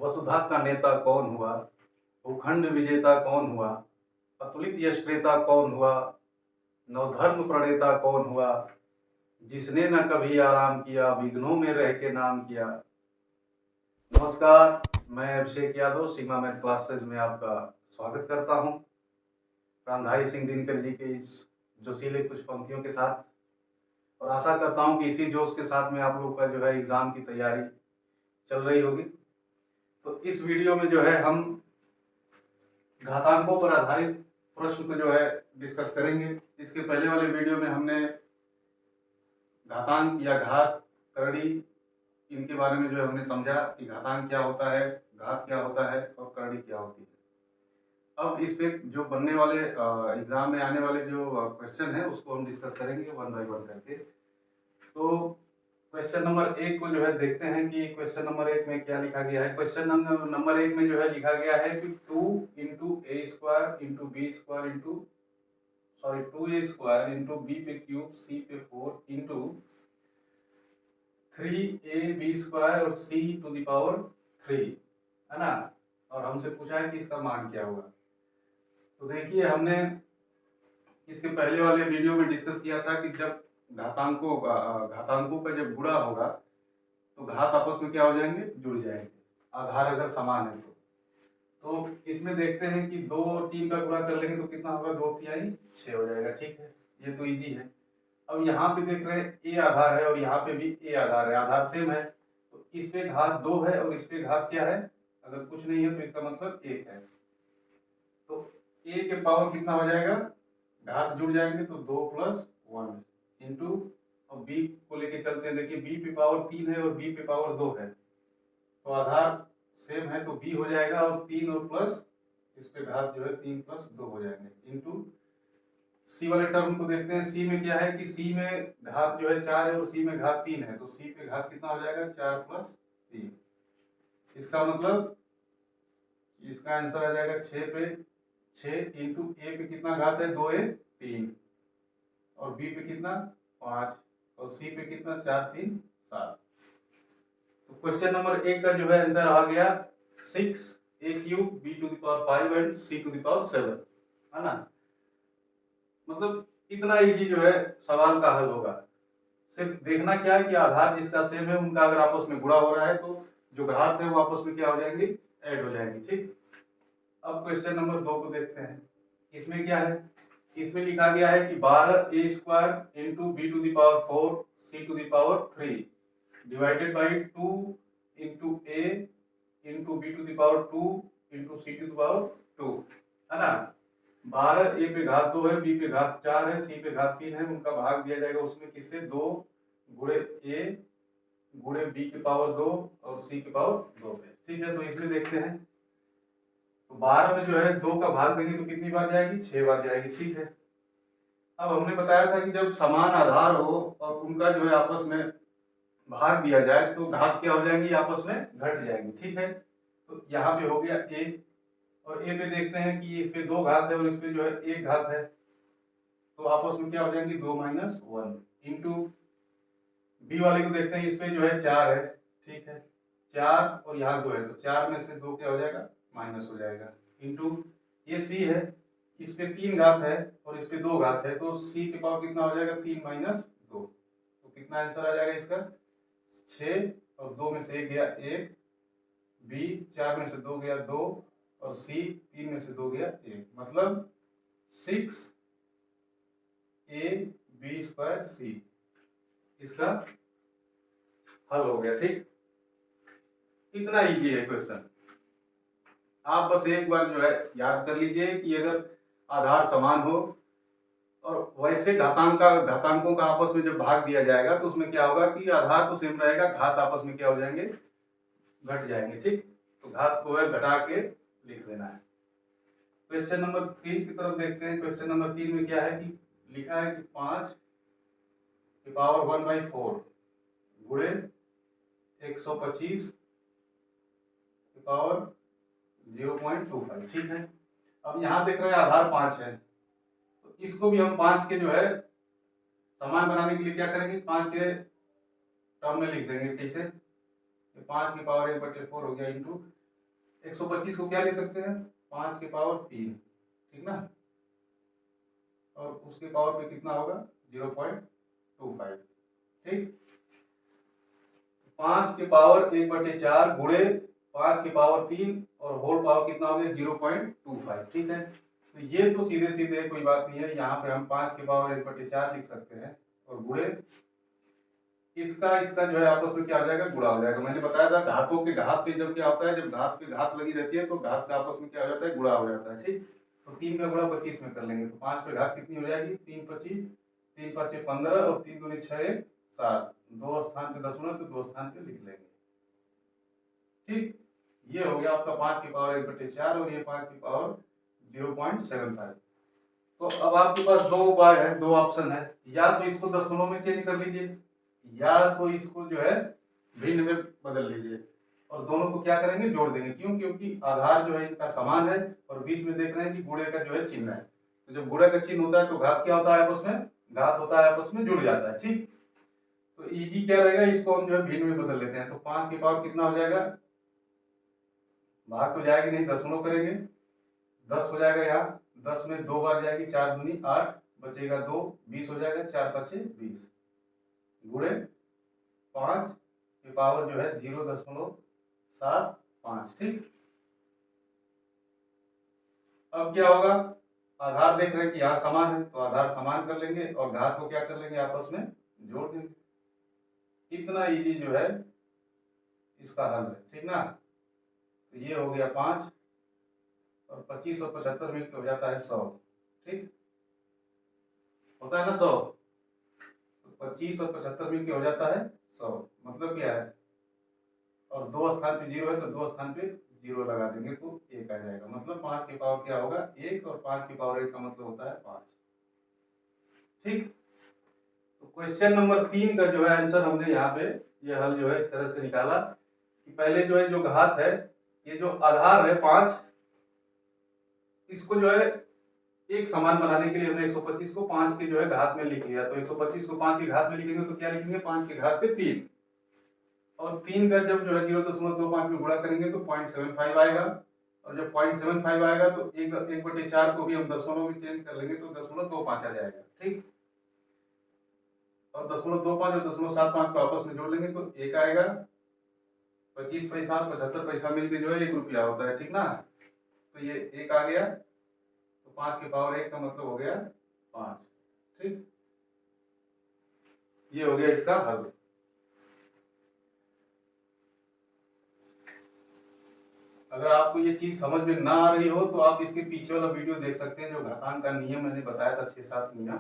वसुधा का नेता कौन हुआ, भूखंड विजेता कौन हुआ, अतुलित यश क्रेता कौन हुआ, नवधर्म प्रणेता कौन हुआ, जिसने न कभी आराम किया, विघ्नों में रह के नाम किया। नमस्कार, मैं अभिषेक यादव सीमा मैथ क्लासेस में आपका स्वागत करता हूं। रामधारी सिंह दिनकर जी के इस जोशीले कुछ पंक्तियों के साथ, और आशा करता हूं कि इसी जोश के साथ में आप लोग का जो है एग्जाम की तैयारी चल रही होगी। तो इस वीडियो में जो है हम घातांकों पर आधारित प्रश्न को जो है डिस्कस करेंगे। इसके पहले वाले वीडियो में हमने घातांक या घात, करड़ी, इनके बारे में जो है हमने समझा कि घातांक क्या होता है, घात क्या होता है और करड़ी क्या होती है। अब इस पे जो बनने वाले एग्जाम में आने वाले जो क्वेश्चन है उसको हम डिस्कस करेंगे वन बाय वन करके। तो क्वेश्चन नंबर 1 को जो है देखते हैं कि क्वेश्चन नंबर 1 में क्या लिखा गया है। क्वेश्चन नंबर 1 में जो है लिखा गया है कि 2 into A square into B square into 2a square into B पे क्यूब सी पे 4 इंटू 3ab स्क्वायर और c टू द पावर 3 है ना। और हमसे पूछा है कि इसका मान क्या होगा। तो देखिए, हमने इसके पहले वाले वीडियो में डिस्कस किया था कि जब घातांकों का जब गुणा होगा तो घात आपस में क्या हो जाएंगे, जुड़ जाएंगे, आधार अगर समान है तो इसमें देखते हैं कि 2 और 3 का गुणा कर लेंगे तो कितना होगा, 2 तिहाई 6 हो जाएगा। ठीक है, ये तो इजी है। अब यहाँ पे देख रहे हैं ए आधार है और यहाँ पे भी ए आधार है, आधार सेम है, तो इस पे घात 2 है और इस पे घात क्या है, अगर कुछ नहीं है तो इसका मतलब 1 है। तो ए के पावर कितना हो जाएगा, घात जुड़ जाएंगे तो 2 प्लस 1 इंटू, और बी को लेके चलते हैं। देखिए बी पे पावर 3 है और बी पे पावर 2 है, तो आधार सेम है तो बी हो जाएगा, और 3 और प्लस इस पे घात जो है 3 प्लस 2 हो जाएंगे इंटू सी वाले टर्म को देखते हैं। सी में क्या है कि सी में घात जो है 4 है और सी में घात 3 है, तो सी पे घात कितना हो जाएगा, 4 प्लस 3। इसका मतलब इसका आंसर आ जाएगा 6 पे 6 इंटू ए पे कितना घात है, 2 ए 3, और बी पे कितना 5, और सी पे कितना 4 3 7। तो क्वेश्चन नंबर 1 का जो है आंसर आ गया 6a cube b to the power 5 and c to the power 7, है ना। मतलब इतना इजी जो है सवाल का हल होगा। सिर्फ देखना क्या है कि आधार जिसका सेम है उनका अगर आपस में गुणा हो रहा है तो जो घात है वो आपस में क्या हो जाएंगे, ऐड हो जाएंगे। ठीक, अब क्वेश्चन नंबर 2 को देखते हैं। इसमें क्या है, इसमें लिखा गया है कि 12a square into B to the power 4 C to the power 3 divided by 2 into A into B to the power 2 into C to the power 2, है ना। 12 ए पे घात 2 है, बी पे घात 4 है, सी पे घात 3 है, उनका भाग दिया जाएगा उसमें किससे, 2 गुणे ए गुणे बी की पावर 2 और सी की पावर 2 पे। ठीक है, तो इसमें देखते हैं तो 12 में जो है 2 का भाग देंगे तो कितनी बार जाएगी, 6 बार जाएगी। ठीक है, अब हमने बताया था कि जब समान आधार हो और उनका जो है आपस में भाग दिया जाए तो घात क्या हो जाएंगी, आपस में घट जाएंगी। ठीक है, तो यहाँ पे हो गया ए, और ए पे देखते हैं कि इस पे 2 घात है और इस पे जो है 1 घात है, तो आपस में क्या हो जाएंगी, 2 माइनस 1 इंटू बी वाले को देखते हैं। इस पे जो है 4 है, ठीक है, 4 और यहाँ 2 है, तो 4 में से 2 क्या हो जाएगा, माइनस हो जाएगा इंटू ये सी है, इस पे 3 घात है और इस पे 2 घात है, तो सी के पावर कितना हो जाएगा, 3 माइनस 2, तो कितना आंसर आ जाएगा इसका, 6, और 2 में से 1 गया 1, बी 4 में से 2 गया 2, और सी 3 में से 2 गया 1, मतलब 6 ए बी स्क्वायर सी, इसका हल हो गया। ठीक, इतना इजी है क्वेश्चन। आप बस एक बार जो है याद कर लीजिए कि अगर आधार समान हो और वैसे घातांकों का आपस में जब भाग दिया जाएगा तो उसमें क्या होगा कि आधार तो सेम रहेगा, घात आपस में क्या हो जाएंगे, घट जाएंगे। ठीक, तो घात को है घटा के लिख लेना है। क्वेश्चन नंबर 3 की तरफ देखते हैं। क्वेश्चन नंबर 3 में क्या है कि लिखा है कि 5 की पावर 1/4 गुणे 125 की पावर 0.25। ठीक है, अब यहाँ देख रहे हैं आधार 5 है, तो इसको भी हम 5 के जो है समान बनाने के लिए क्या करेंगे, 5 के टर्म में लिख देंगे। कैसे, 5 की पावर 1/4 हो गया इंटू 125 को क्या ले सकते हैं, 5 के पावर 3, ठीक ना, और उसके पावर पे कितना होगा 0.25, ठीक। 5 के पावर 1/4 गुणे 5 के पावर 3 और होल पावर कितना हो गया 0.25, ठीक है। तो ये तो सीधे सीधे कोई बात नहीं है, यहाँ पे हम 5 के पावर 1/4 लिख सकते हैं और गुणे इसका इसका जो है आपस में क्या हो जाएगा, गुणा हो जाएगा। मैंने बताया था घातों के घात पे जब क्या होता है, जब घात पे घात लगी रहती है तो घात का आपस में क्या हो जाता है, गुणा हो जाता है, ठीक। तो 3 का गुणा 25 में कर लेंगे तो 5 पे घात कितनी हो जाएगी 3 25, 3 5 15 और 3 दूनी 6 1 7, 2 स्थान पे दशमलव तो 2 स्थान पे लिख लेंगे, ठीक। ये हो गया आपका 5 की पावर 1/4 और ये 5 की पावर 0.75। तो अब आपके पास दो उपाय है, दो ऑप्शन है, या तो इसको दशमलव में चेंज कर लीजिए या तो इसको जो है भिन्न में बदल लीजिए और दोनों को क्या करेंगे, जोड़ देंगे। क्यों, क्योंकि आधार जो है इनका समान है और बीच में देख रहे हैं कि गुणे का जो है चिन्ह है। तो जब गुणे का चिन्ह होता है तो घात क्या होता है आपस में, घात होता है आपस में जुड़ जाता है, ठीक। तो इजी क्या रहेगा, इसको हम जो है भिन्न में बदल लेते हैं। तो 5 की पावर कितना हो जाएगा, भाग तो जाएगी नहीं, दशमलव करेंगे, 10 हो जाएगा यहाँ, 10 में 2 बार जाएगी, 4 दूनी 8, बचेगा 2, 20 हो जाएगा, 4 5 20 गुणे 5 की पावर जो है 0.75, ठीक। अब क्या होगा, आधार देख रहे हैं कि यहाँ समान है तो आधार समान कर लेंगे और घात को क्या कर लेंगे, आपस में जोड़ देंगे। इतना इजी जो है इसका हल है, ठीक ना। तो ये हो गया 5 और 25 और 75 मिलकर हो जाता है 100, ठीक, होता है ना 100। तो 25 और 75 मिलकर हो जाता है 100, मतलब क्या है, और 2 स्थान पे 0 है तो 2 स्थान पे 0 लगा देंगे तो 1 आ जाएगा। मतलब 5 की पावर क्या होगा 1 और 5 की पावर 1 का मतलब होता है 5, ठीक। तो क्वेश्चन नंबर 3 का जो है आंसर हमने यहाँ पे ये हल जो है इस तरह से निकाला कि पहले जो है जो घात है, ये जो आधार है 5, इसको जो है एक समान बनाने के लिए हमने 125 को 5 के जो है घात में लिख लिया। तो 125 को 5 की घात में लिखेंगे तो क्या लिखेंगे, 5 की घात पे 3, और 3 का जब जो है 0.25 में गुणा करेंगे तो 0.75 आएगा, और जब 0.75 आएगा तो 1/4 को भी हम दशमलव में चेंज कर लेंगे तो 0.25 आ जाएगा, ठीक। और 0.25 और 0.75 को आपस में जोड़ लेंगे तो 1 आएगा, 25 पैसा 75 पैसा मिलकर जो है 1 रुपया होता है, ठीक ना। तो ये 1 आ गया, तो 5 की पावर 1 का मतलब हो गया 5, ठीक। ये हो गया इसका हल। अगर आपको ये चीज समझ में ना आ रही हो तो आप इसके पीछे वाला वीडियो देख सकते हैं, जो घातांक का नियम मैंने बताया था 6-7 नियम,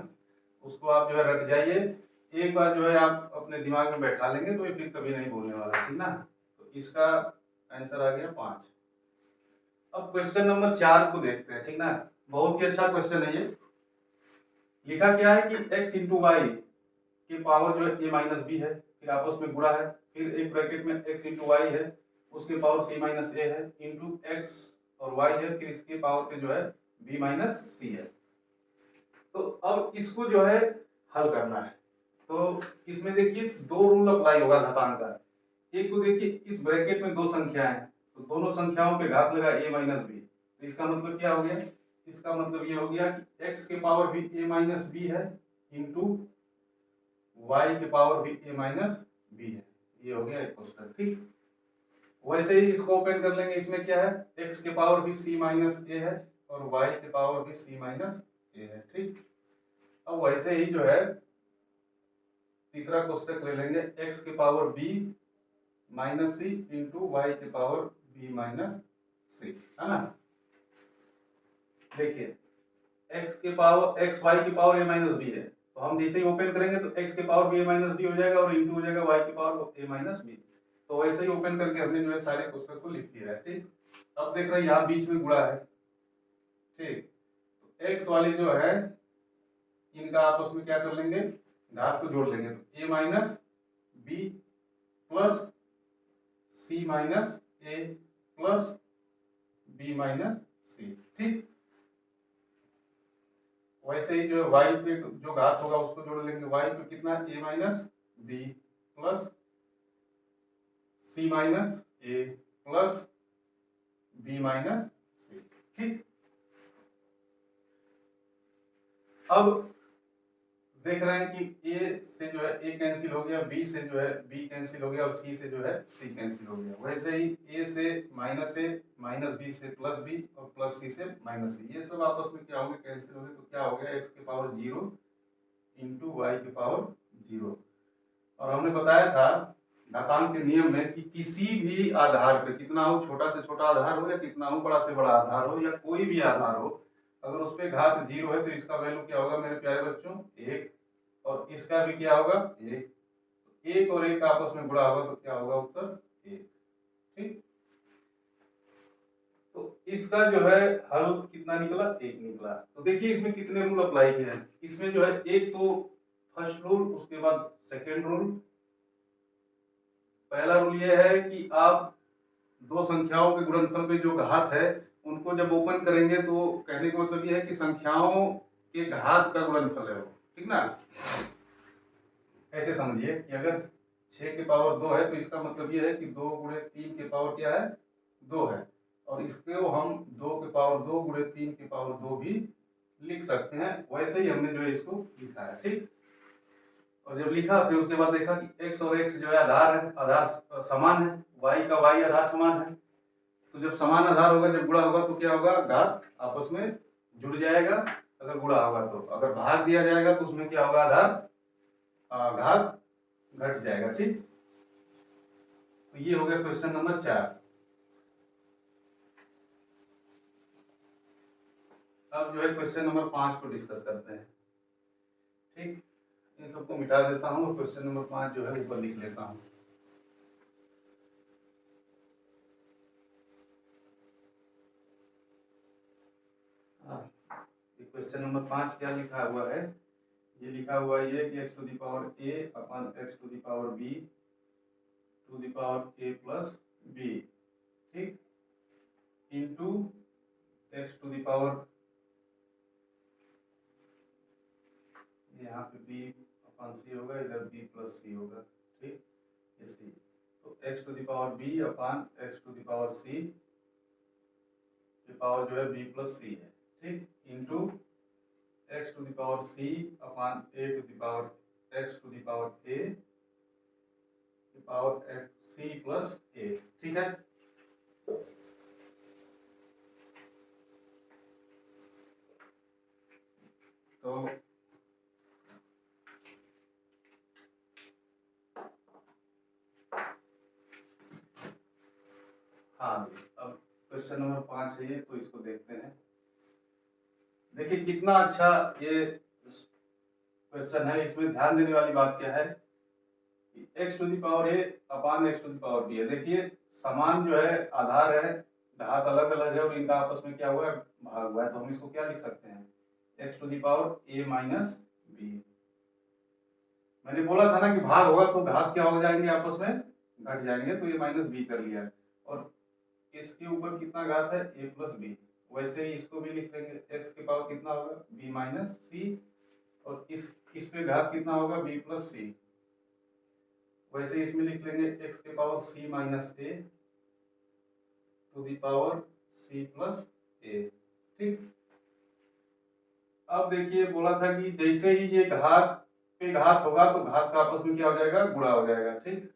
उसको आप जो है रट जाइए, एक बार जो है आप अपने दिमाग में बैठा लेंगे तो ये फिर कभी नहीं भूलने वाला, ठीक ना। तो इसका आंसर आ गया 5। अब क्वेश्चन नंबर 4 को देखते हैं, ठीक ना। बहुत ही अच्छा क्वेश्चन है ये। लिखा क्या है कि x इंटू वाई की पावर जो है a माइनस बी है, फिर आपस में गुणा है, फिर एक ब्रैकेट में x इंटू वाई है, उसके पावर c माइनस ए है, इंटू एक्स और y है, फिर इसके पावर पे जो है b माइनस सी है। तो अब इसको जो है हल करना है। तो इसमें देखिए दो रूल अप्लाई होगा घातांक का। एक तो देखिए इस ब्रैकेट में दो संख्याएं हैं, तो दोनों संख्याओं पे घात लगा a माइनस बी, तो इसका मतलब क्या हो गया, इसका मतलब ये हो गया कि x के पावर भी a माइनस बी है, इंटू y के पावर भी a माइनस बी है। ये हो गया एक क्वेश्चन, ठीक। वैसे ही इसको ओपन कर लेंगे, इसमें क्या है x के पावर भी c माइनस ए है और y के पावर भी c माइनस ए है, ठीक। अब वैसे ही जो है तीसरा क्वेश्चन ले लेंगे, x के पावर b माइनस सी इंटू वाई के पावर b माइनस सी, है ना। देखिए x के पावर x y की पावर a माइनस बी है, तो हम जैसे ही ओपन करेंगे तो x के पावर b माइनस बी हो जाएगा और इंटू हो जाएगा y की पावर a माइनस बी। तो वैसे ही ओपन करके हमने जो है सारे क्वेश्चन को लिख दिया है, ठीक। अब देख रहे हैं यहाँ बीच में गुणा है, ठीक। तो x वाली जो है इनका आपस में क्या कर लेंगे, घात को जोड़ लेंगे, तो a minus B plus C minus A plus B minus C, ठीक। वैसे ही जो है y पे जो घात होगा उसको जोड़ लेंगे, y पे कितना a minus B plus C minus A plus B minus C. ठीक, अब देख रहे हैं कि ए से जो है ए कैंसिल हो गया, बी से जो है बी कैंसिल हो गया और सी से जो है सी कैंसिल हो गया। वैसे ही ए से माइनस ए, माइनस बी से प्लस बी और प्लस सी से माइनस सी, ये सब आपस में क्या हो गया, कैंसिल हो गए। तो क्या हो गया, एक्स के पावर 0 इंटू वाई के पावर 0। और हमने बताया था घातांक के नियम में कि किसी भी आधार पे, कितना हो, छोटा से छोटा आधार हो या कितना हो बड़ा से बड़ा आधार हो या कोई भी आधार हो, अगर उस पे घात 0 है तो इसका वैल्यू क्या होगा मेरे प्यारे बच्चों, 1। और इसका भी क्या होगा, 1। एक और एक आपस में गुणा होगा तो क्या होगा, उत्तर 1। ठीक, तो इसका जो है हल कितना निकला, 1 निकला। तो देखिए इसमें कितने रूल अप्लाई किए हैं। इसमें जो है एक तो फर्स्ट रूल, उसके बाद सेकेंड रूल। पहला रूल यह है कि आप दो संख्याओं के गुणनफल पे जो घात है उनको जब ओपन करेंगे तो कहने का मतलब यह है कि संख्याओं के घात का गुणनफल है वो, ठीक ना। ऐसे समझिए कि अगर 6 के पावर 2 है तो इसका मतलब यह है कि 2 गुणे 3 के पावर क्या है, 2 है। और इसको हम 2 के पावर 2 गुणे 3 के पावर 2 भी लिख सकते हैं। वैसे ही हमने जो है इसको लिखा है। ठीक, और जब लिखा फिर उसके बाद देखा कि x और x जो है आधार है, आधार समान है, y का y आधार समान है। तो जब समान आधार होगा, जब गुणा होगा तो क्या होगा, घात आपस में जुड़ जाएगा। अगर गुणा होगा तो, अगर भाग दिया जाएगा तो उसमें क्या होगा, आधार घात घट जाएगा। ठीक, तो ये हो गया क्वेश्चन नंबर 4। अब जो है क्वेश्चन नंबर 5 को डिस्कस करते हैं। ठीक, इन सबको मिटा देता हूँ और क्वेश्चन नंबर 5 जो है ऊपर लिख लेता हूँ। क्वेश्चन नंबर 5 क्या लिखा हुआ है, ये लिखा हुआ है कि x to the power a upon x to the power b to the power a plus b, ठीक, into x to the power, यहाँ पे b अपॉन c होगा, इधर b प्लस c होगा। ठीक, ये c, तो x to the power b upon x to the power c के पावर जो है b प्लस c है। ठीक, into x to the power c upon a to the power x to the power a power x c plus a। ठीक है, तो हाँ जी, अब क्वेश्चन नंबर 5 है ये, तो इसको देखते हैं। देखिए कितना अच्छा ये क्वेश्चन है। इसमें ध्यान देने वाली बात क्या है कि x to the power a upon x to the power b है। देखिए समान जो है आधार है, घात अलग अलग है और इनका आपस में क्या हुआ है, भाग हुआ है। तो हम इसको क्या लिख सकते हैं, x to the power a minus b। मैंने बोला था ना कि भाग होगा तो घात क्या हो जाएंगे, आपस में घट जाएंगे, तो ये माइनस बी कर लिया। और इसके ऊपर कितना घात है, a प्लस बी। वैसे ही इसको भी लिख लेंगे, x के पावर कितना होगा, b माइनस सी, और इस पे घात कितना होगा, b प्लस सी। वैसे ही इसमें लिख लेंगे x के power c minus a to the power c plus a। ठीक, अब देखिए बोला था कि जैसे ही ये घात पे घात होगा तो घात का आपस में क्या हो जाएगा, गुणा हो जाएगा। ठीक,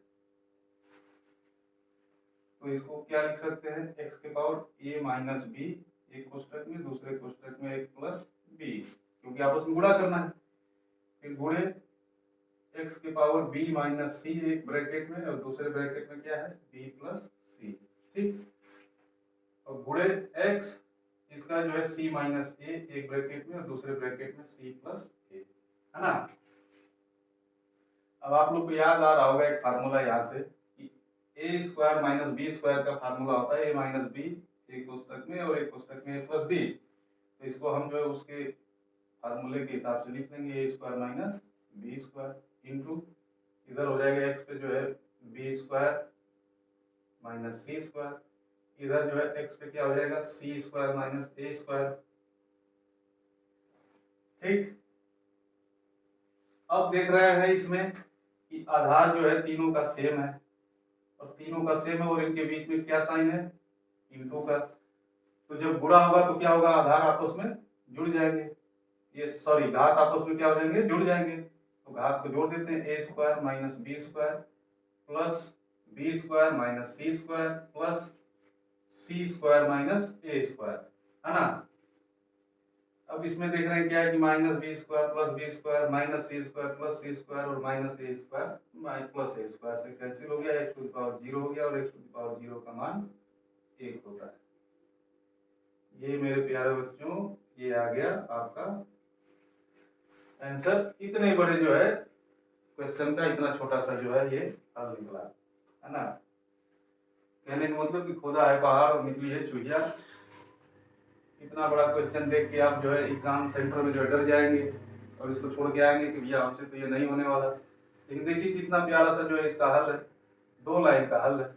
तो इसको क्या लिख सकते हैं, x के पावर a माइनस b, एक कोष्टक में, दूसरे कोष्टक में एक प्लस b, क्योंकि आपस में गुणा करना है। फिर गुणे x के पावर b माइनस c एक ब्रैकेट में और दूसरे ब्रैकेट में क्या है, b प्लस c। ठीक, और गुणे x, इसका जो है c माइनस a एक ब्रैकेट में और दूसरे ब्रैकेट में c प्लस a, है ना। अब आप लोग को याद आ रहा होगा एक फार्मूला यहाँ से कि ए स्क्वायर माइनस बी स्क्वायर का फार्मूला होता है ए माइनस बी एक कोष्टक में और एक कोष्टक में ए प्लस बी। तो इसको हम जो है उसके फार्मूले के हिसाब से लिख लेंगे, A square minus B square into इधर हो जाएगा एक्स पे जो है B square minus C square, इधर जो है एक्स पे क्या हो जाएगा, C square minus A square. ठीक, अब देख रहे हैं इसमें कि आधार जो है तीनों का सेम है, और तीनों का सेम है और इनके बीच में क्या साइन है, इंटू का। तो जब गुणा होगा तो क्या होगा, आधार आपस में जुड़ जाएंगे, ये सॉरी घात आपस में क्या हो जाएंगे, जुड़ जाएंगे। तो घात को जोड़ देते हैं, A square minus B square plus B square minus C square plus C square minus A square, है ना। अब इसमें देख रहे हैं क्या है कि minus B square plus B square minus C square plus C square और minus A square plus A square से कैंसिल हो गया, एक्स टू द पावर 0 हो गया और एक्स टू द पावर 0 का मान 1 होता है। ये मेरे प्यारे बच्चों ये आ गया आपका आंसर। इतने बड़े जो है क्वेश्चन का इतना छोटा सा जो है ये हल निकला, है ना। कहने का मतलब कि खोदा है पहाड़ और निकली है चुहिया। इतना बड़ा क्वेश्चन देख के आप जो है एग्जाम सेंटर में जो है डर जाएंगे और इसको छोड़ के आएंगे कि भैया हमसे तो ये नहीं होने वाला। लेकिन देखिए कितना प्यारा सा जो है इसका हल है, 2 लाइन का हल है।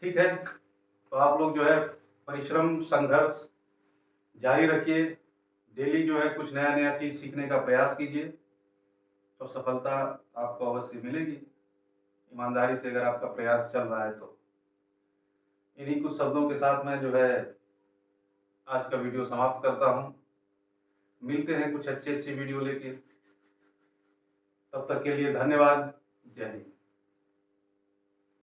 ठीक है, तो आप लोग जो है परिश्रम संघर्ष जारी रखिए, डेली जो है कुछ नया नया चीज सीखने का प्रयास कीजिए, तो सफलता आपको अवश्य मिलेगी, ईमानदारी से अगर आपका प्रयास चल रहा है तो। इन्हीं कुछ शब्दों के साथ मैं जो है आज का वीडियो समाप्त करता हूँ। मिलते हैं कुछ अच्छी वीडियो लेके, तब तक के लिए धन्यवाद। जय हिंद।